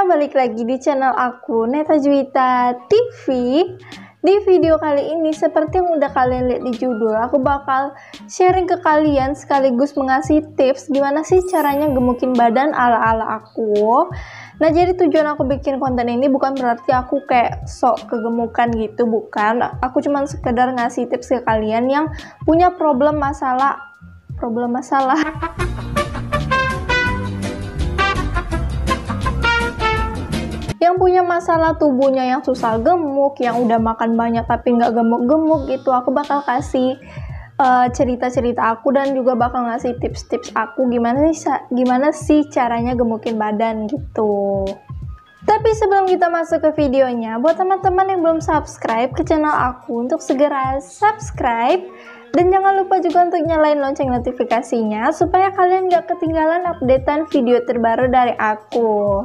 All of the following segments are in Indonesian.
balik lagi di channel aku, Neta Juwita TV. Di video kali ini, seperti yang udah kalian lihat di judul, aku bakal sharing ke kalian sekaligus mengasih tips gimana sih caranya gemukin badan ala-ala aku. Nah, jadi tujuan aku bikin konten ini bukan berarti aku kayak sok kegemukan gitu, bukan. Aku cuma sekedar ngasih tips ke kalian yang punya problem masalah yang punya masalah tubuhnya yang susah gemuk, yang udah makan banyak tapi nggak gemuk-gemuk gitu. Aku bakal kasih cerita-cerita aku dan juga bakal ngasih tips-tips aku gimana sih caranya gemukin badan gitu. Tapi sebelum kita masuk ke videonya, buat teman-teman yang belum subscribe ke channel aku, untuk segera subscribe. Dan jangan lupa juga untuk nyalain lonceng notifikasinya supaya kalian gak ketinggalan updatean video terbaru dari aku.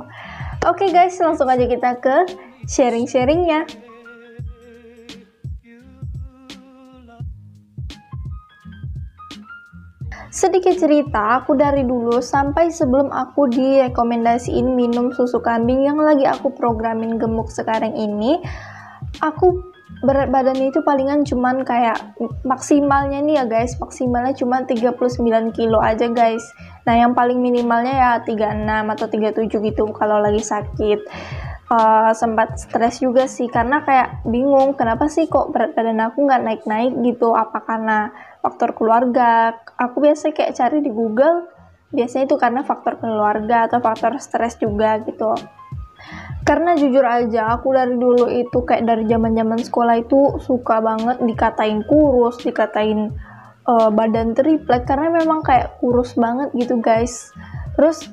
Oke guys, langsung aja kita ke sharing-sharingnya. Sedikit cerita, aku dari dulu sampai sebelum aku direkomendasiin minum susu kambing yang lagi aku programin gemuk sekarang ini, aku berat badannya itu palingan cuman kayak maksimalnya nih ya guys, maksimalnya cuma 39 kilo aja guys. Nah, yang paling minimalnya ya 36 atau 37 gitu kalau lagi sakit. Sempat stres juga sih karena kayak bingung kenapa sih kok berat badan aku nggak naik-naik gitu, apa karena faktor keluarga. Aku biasa kayak cari di Google, biasanya itu karena faktor keluarga atau faktor stres juga gitu. Karena jujur aja aku dari dulu itu kayak dari zaman sekolah itu suka banget dikatain kurus, dikatain badan triplek karena memang kayak kurus banget gitu guys. Terus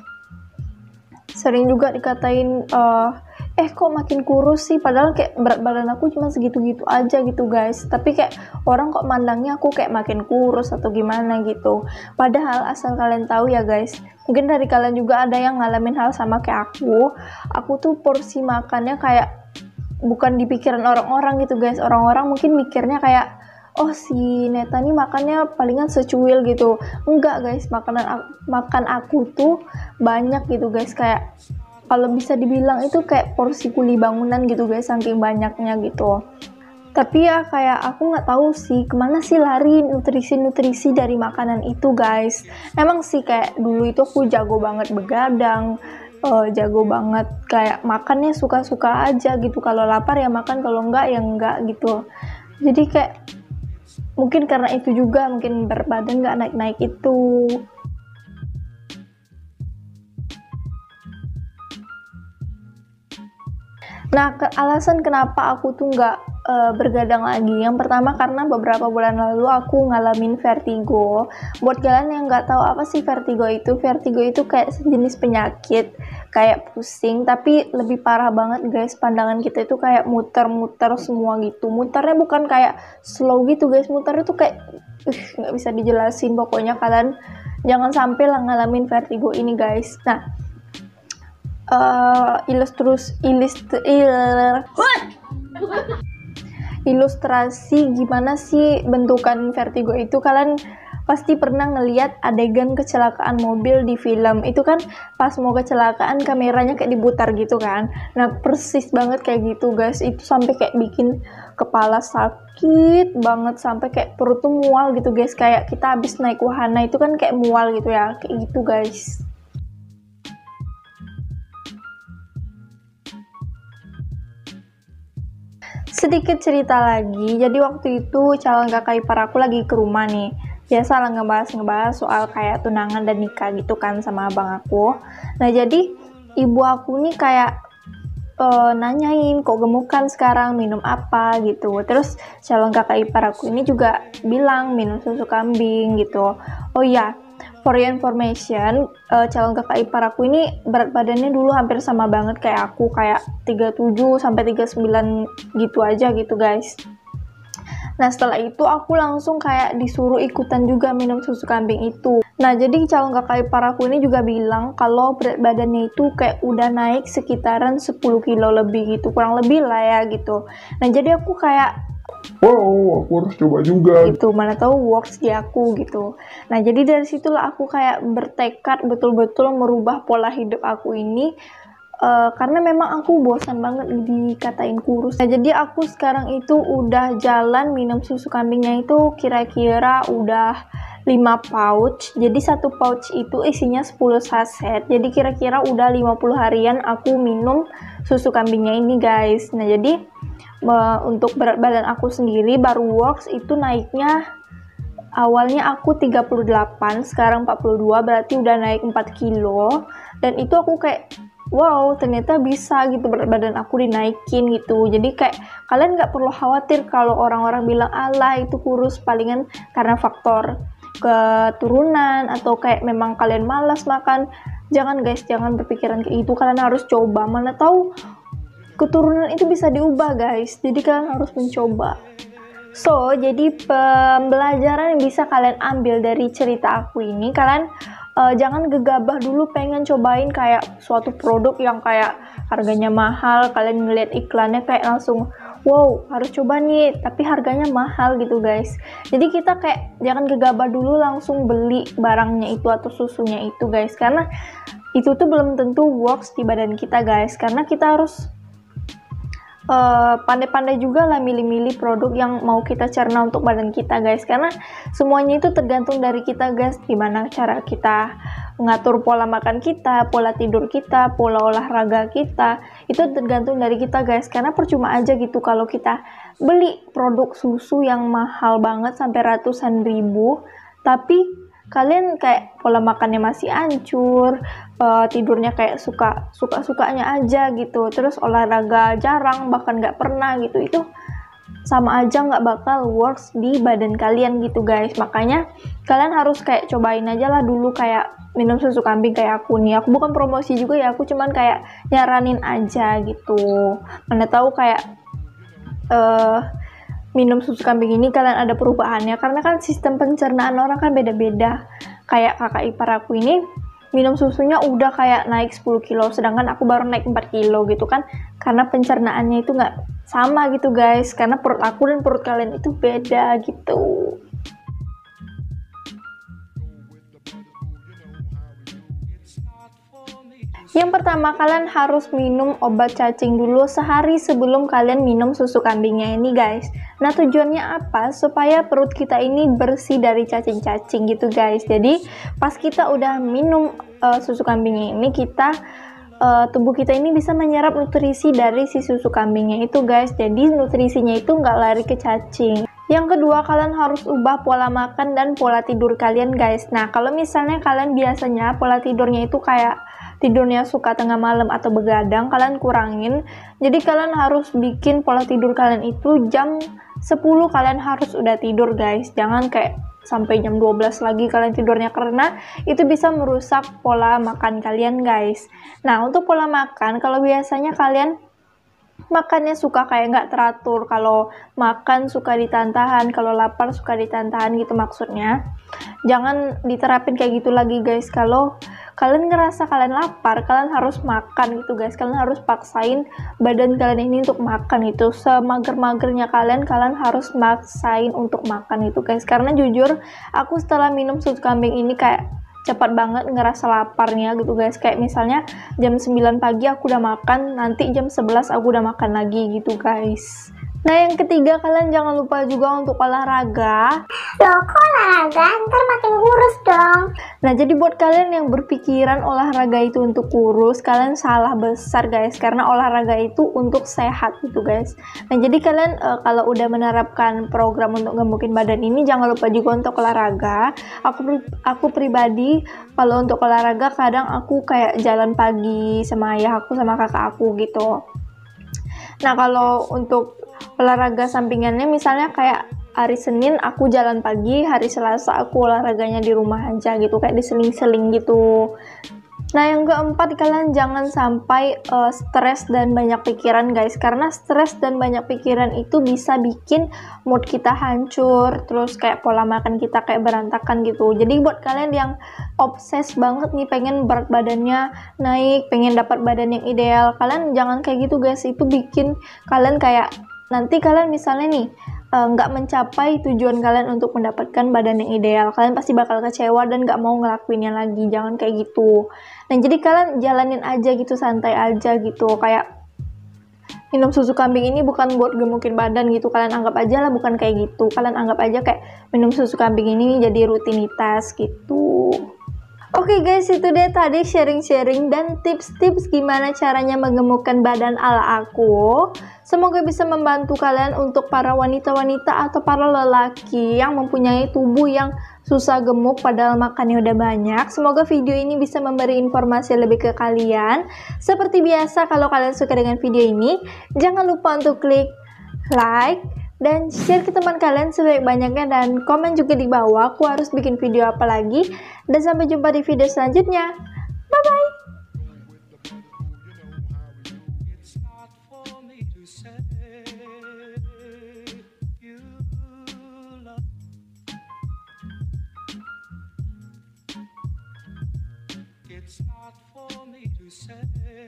sering juga dikatain kok makin kurus sih, padahal kayak berat badan aku cuma segitu-gitu aja gitu guys, tapi kayak orang kok mandangnya aku kayak makin kurus atau gimana gitu. Padahal asal kalian tahu ya guys, mungkin dari kalian juga ada yang ngalamin hal sama kayak aku tuh porsi makannya kayak bukan di pikiran orang-orang gitu guys. Orang-orang mungkin mikirnya kayak, oh si Neta nih makannya palingan secuil gitu. Enggak guys, makan aku tuh banyak gitu guys, kayak kalau bisa dibilang itu kayak porsi kuli bangunan gitu guys, saking banyaknya gitu. Tapi ya kayak aku nggak tahu sih kemana sih lari nutrisi-nutrisi dari makanan itu guys. Emang sih kayak dulu itu aku jago banget begadang, jago banget kayak makannya suka-suka aja gitu. Kalau lapar ya makan, kalau enggak ya enggak gitu. Jadi kayak mungkin karena itu juga, mungkin berat badan nggak naik-naik itu. Nah, alasan kenapa aku tuh nggak bergadang lagi, yang pertama karena beberapa bulan lalu aku ngalamin vertigo. Buat kalian yang nggak tahu apa sih vertigo itu kayak sejenis penyakit, kayak pusing, tapi lebih parah banget guys, pandangan kita itu kayak muter-muter semua gitu. Muternya bukan kayak slow gitu guys, muter itu kayak nggak bisa dijelasin. Pokoknya kalian jangan sampai lah ngalamin vertigo ini guys. Nah, ilustrasi gimana sih bentukan vertigo itu, kalian pasti pernah ngeliat adegan kecelakaan mobil di film itu kan, pas mau kecelakaan kameranya kayak diputar gitu kan. Nah, persis banget kayak gitu guys, itu sampai kayak bikin kepala sakit banget, sampai kayak perut tuh mual gitu guys, kayak kita habis naik wahana itu kan kayak mual gitu ya, kayak gitu guys. Sedikit cerita lagi, jadi waktu itu calon kakak ipar aku lagi ke rumah nih. Biasa lah ngebahas soal kayak tunangan dan nikah gitu kan sama abang aku. Nah, jadi ibu aku nih kayak nanyain kok gemukan sekarang, minum apa gitu. Terus calon kakak ipar aku ini juga bilang minum susu kambing gitu. Oh ya, for your information, calon kakak ipar aku ini berat badannya dulu hampir sama banget kayak aku, kayak 37 sampai 39 gitu aja gitu guys. Nah, setelah itu aku langsung kayak disuruh ikutan juga minum susu kambing itu. Nah, jadi calon kakak ipar aku ini juga bilang kalau berat badannya itu kayak udah naik sekitaran 10 kilo lebih gitu, kurang lebih lah ya gitu. Nah, jadi aku kayak, wow, aku harus coba juga gitu, mana tahu works di aku gitu. Nah, jadi dari situlah aku kayak bertekad betul-betul merubah pola hidup aku ini, karena memang aku bosan banget dikatain kurus. Nah, jadi aku sekarang itu udah jalan minum susu kambingnya itu kira-kira udah 5 pouch. Jadi satu pouch itu isinya 10 saset. Jadi kira-kira udah 50 harian aku minum susu kambingnya ini, guys. Nah, jadi untuk berat badan aku sendiri baru works itu naiknya, awalnya aku 38, sekarang 42, berarti udah naik 4 kilo. Dan itu aku kayak wow, ternyata bisa gitu berat badan aku dinaikin gitu. Jadi kayak kalian nggak perlu khawatir kalau orang-orang bilang alah itu kurus palingan karena faktor keturunan atau kayak memang kalian malas makan. Jangan guys, jangan berpikiran kayak itu. Kalian harus coba, mana tahu keturunan itu bisa diubah guys. Jadi kalian harus mencoba. So, jadi pembelajaran yang bisa kalian ambil dari cerita aku ini, kalian jangan gegabah dulu pengen cobain kayak suatu produk yang kayak harganya mahal, kalian ngeliat iklannya kayak langsung wow harus coba nih, tapi harganya mahal gitu guys. Jadi kita kayak jangan gegabah dulu langsung beli barangnya itu atau susunya itu guys, karena itu tuh belum tentu works di badan kita guys, karena kita harus pandai-pandai juga lah milih-milih produk yang mau kita cerna untuk badan kita guys, karena semuanya itu tergantung dari kita guys, gimana cara kita mengatur pola makan kita, pola tidur kita, pola olahraga kita, itu tergantung dari kita guys. Karena percuma aja gitu kalau kita beli produk susu yang mahal banget sampai ratusan ribu, tapi kalian kayak pola makannya masih hancur, tidurnya kayak suka-sukanya aja gitu, terus olahraga jarang bahkan nggak pernah gitu, itu sama aja nggak bakal works di badan kalian gitu guys. Makanya kalian harus kayak cobain aja lah dulu kayak minum susu kambing kayak aku nih. Aku bukan promosi juga ya, aku cuman kayak nyaranin aja gitu, mana tahu kayak minum susu kambing ini kalian ada perubahannya, karena kan sistem pencernaan orang kan beda-beda. Kayak kakak ipar aku ini minum susunya udah kayak naik 10 kilo, sedangkan aku baru naik 4 kilo gitu kan, karena pencernaannya itu nggak sama gitu guys, karena perut aku dan perut kalian itu beda gitu. Yang pertama, kalian harus minum obat cacing dulu sehari sebelum kalian minum susu kambingnya ini guys. Nah, tujuannya apa? Supaya perut kita ini bersih dari cacing-cacing gitu guys. Jadi pas kita udah minum susu kambingnya ini, tubuh kita ini bisa menyerap nutrisi dari si susu kambingnya itu guys. Jadi nutrisinya itu nggak lari ke cacing. Yang kedua, kalian harus ubah pola makan dan pola tidur kalian guys. Nah, kalau misalnya kalian biasanya pola tidurnya itu kayak tidurnya suka tengah malam atau begadang, kalian kurangin. Jadi kalian harus bikin pola tidur kalian itu jam 10 kalian harus udah tidur guys. Jangan kayak sampai jam 12 lagi kalian tidurnya, karena itu bisa merusak pola makan kalian guys. Nah, untuk pola makan, kalau biasanya kalian makannya suka kayak nggak teratur, kalau makan suka ditahan-tahan, kalau lapar suka ditahan-tahan gitu maksudnya, jangan diterapin kayak gitu lagi guys. Kalau kalian ngerasa kalian lapar, kalian harus makan gitu guys. Kalian harus paksain badan kalian ini untuk makan itu, semager-magernya kalian harus maksain untuk makan itu guys. Karena jujur aku setelah minum susu kambing ini kayak cepat banget ngerasa laparnya gitu guys. Kayak misalnya jam 9 pagi aku udah makan, nanti jam 11 aku udah makan lagi gitu guys. Nah, yang ketiga, kalian jangan lupa juga untuk olahraga. Loh, kok olahraga? Ntar makin kurus dong. Nah, jadi buat kalian yang berpikiran olahraga itu untuk kurus, kalian salah besar guys, karena olahraga itu untuk sehat gitu guys. Nah, jadi kalian kalau udah menerapkan program untuk gemukin badan ini, jangan lupa juga untuk olahraga. Aku pribadi kalau untuk olahraga kadang aku kayak jalan pagi sama ayah aku sama kakak aku gitu. Nah, kalau untuk olahraga sampingannya misalnya kayak hari Senin aku jalan pagi, hari Selasa aku olahraganya di rumah aja gitu, kayak diseling-seling gitu. Nah, yang keempat, kalian jangan sampai stres dan banyak pikiran guys, karena stres dan banyak pikiran itu bisa bikin mood kita hancur, terus kayak pola makan kita kayak berantakan gitu. Jadi buat kalian yang obses banget nih pengen berat badannya naik, pengen dapat badan yang ideal, kalian jangan kayak gitu guys. Itu bikin kalian kayak nanti kalian misalnya nih nggak mencapai tujuan kalian untuk mendapatkan badan yang ideal, kalian pasti bakal kecewa dan nggak mau ngelakuinnya lagi. Jangan kayak gitu. Nah, jadi kalian jalanin aja gitu, santai aja gitu. Kayak minum susu kambing ini bukan buat gemukin badan gitu, kalian anggap aja lah bukan kayak gitu. Kalian anggap aja kayak minum susu kambing ini jadi rutinitas gitu. Oke guys, itu dia tadi sharing-sharing dan tips-tips gimana caranya menggemukkan badan ala aku. Semoga bisa membantu kalian untuk para wanita-wanita atau para lelaki yang mempunyai tubuh yang susah gemuk padahal makannya udah banyak. Semoga video ini bisa memberi informasi lebih ke kalian. Seperti biasa, kalau kalian suka dengan video ini, jangan lupa untuk klik like dan share ke teman kalian sebanyak-banyaknya, dan komen juga di bawah aku harus bikin video apa lagi. Dan sampai jumpa di video selanjutnya. Bye bye. It's not for me to say.